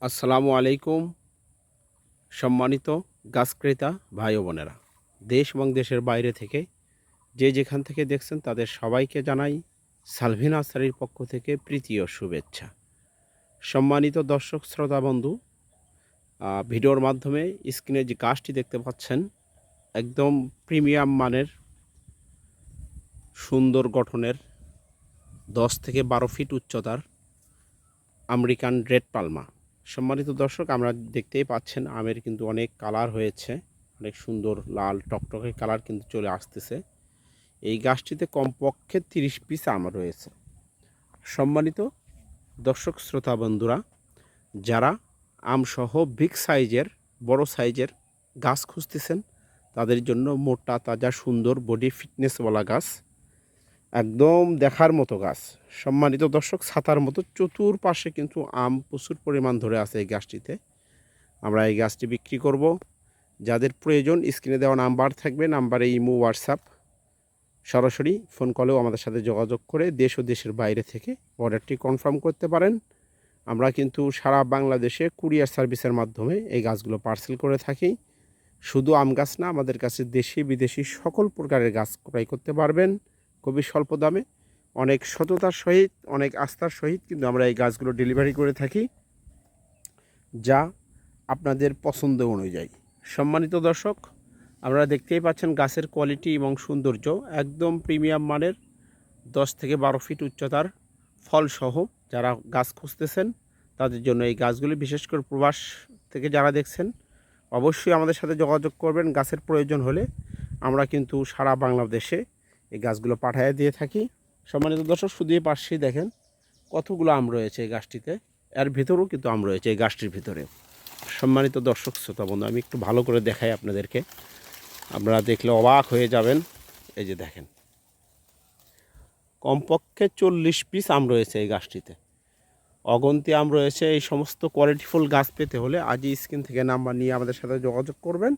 আসসালামু আলাইকুম। সম্মানিত গাছ ক্রেতা ভাই ও বোনেরা, দেশ এবং দেশের বাইরে থেকে যে যেখান থেকে দেখছেন তাদের সবাইকে জানাই সালভিন আসারির পক্ষ থেকে প্রীতি ও শুভেচ্ছা। সম্মানিত দর্শক শ্রোতা বন্ধু, ভিডিওর মাধ্যমে স্ক্রিনে যে গাছটি দেখতে পাচ্ছেন একদম প্রিমিয়াম মানের সুন্দর গঠনের 10 থেকে 12 ফিট উচ্চতার আমেরিকান রেড পালমা। সম্মানিত দর্শক, আমরা দেখতেই পাচ্ছেন আমের কিন্তু অনেক কালার হয়েছে, অনেক সুন্দর লাল টকটকে কালার কিন্তু চলে আসতেছে। এই গাছটিতে কমপক্ষে 30 পিস আম রয়েছে। সম্মানিত দর্শক শ্রোতা বন্ধুরা, যারা আমসহ বিগ সাইজের বড় সাইজের গাছ খুঁজতেছেন তাদের জন্য মোটা তাজা সুন্দর বডি ফিটনেসওয়ালা গাছ, একদম দেখার মতো গাছ। সম্মানিত দর্শক, ছাতার মতো চতুর্পাশে কিন্তু আম প্রচুর পরিমাণ ধরে আছে এই গাছটিতে। আমরা এই গাছটি বিক্রি করব। যাদের প্রয়োজন স্ক্রিনে দেওয়া নাম্বার থাকবে, নাম্বারে ইমো হোয়াটসঅ্যাপ, সরাসরি ফোন কলেও আমাদের সাথে যোগাযোগ করে দেশ ও দেশের বাইরে থেকে অর্ডারটি কনফার্ম করতে পারেন। আমরা কিন্তু সারা বাংলাদেশে কুরিয়ার সার্ভিসের মাধ্যমে এই গাছগুলো পার্সেল করে থাকি। শুধু আম গাছ না, আমাদের কাছে দেশি বিদেশি সকল প্রকারের গাছ ক্রয় করতে পারবেন খুবই স্বল্প দামে। অনেক সততার সহিত, অনেক আস্থার সহিত কিন্তু আমরা এই গাছগুলো ডেলিভারি করে থাকি, যা আপনাদের পছন্দ অনুযায়ী। সম্মানিত দর্শক, আপনারা দেখতেই পাচ্ছেন গাছের কোয়ালিটি এবং সৌন্দর্য একদম প্রিমিয়াম মানের, 10 থেকে 12 ফিট উচ্চতার ফলসহ যারা গাছ খুঁজতেছেন তাদের জন্য এই গাছগুলি, বিশেষ করে প্রবাস থেকে যারা দেখছেন অবশ্যই আমাদের সাথে যোগাযোগ করবেন। গাছের প্রয়োজন হলে আমরা কিন্তু সারা বাংলাদেশে এই গাছগুলো পাঠিয়ে দিয়ে থাকি। সম্মানিত দর্শক, শুধু এই পাশেই দেখেন কতগুলো আম রয়েছে এই গাছটিতে, এর ভিতরেও কিন্তু আম রয়েছে এই গাছটির ভিতরে। সম্মানিত দর্শক শ্রোতা বন্ধু, আমি একটু ভালো করে দেখাই আপনাদেরকে, আপনারা দেখলে অবাক হয়ে যাবেন। এই যে দেখেন, কমপক্ষে 40 পিস আম রয়েছে এই গাছটিতে, অগন্তি আম রয়েছে। এই সমস্ত কোয়ালিটিফুল গাছ পেতে হলে আজই স্ক্রিন থেকে নাম্বার নিয়ে আমাদের সাথে যোগাযোগ করবেন।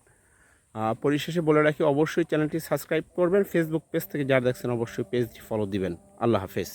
পরিশেষে বলে রাখি, অবশ্যই চ্যানেলটি সাবস্ক্রাইব করবেন। ফেসবুক পেজ থেকে যারা দেখছেন অবশ্যই পেজটি ফলো দিবেন। আল্লাহ হাফেজ।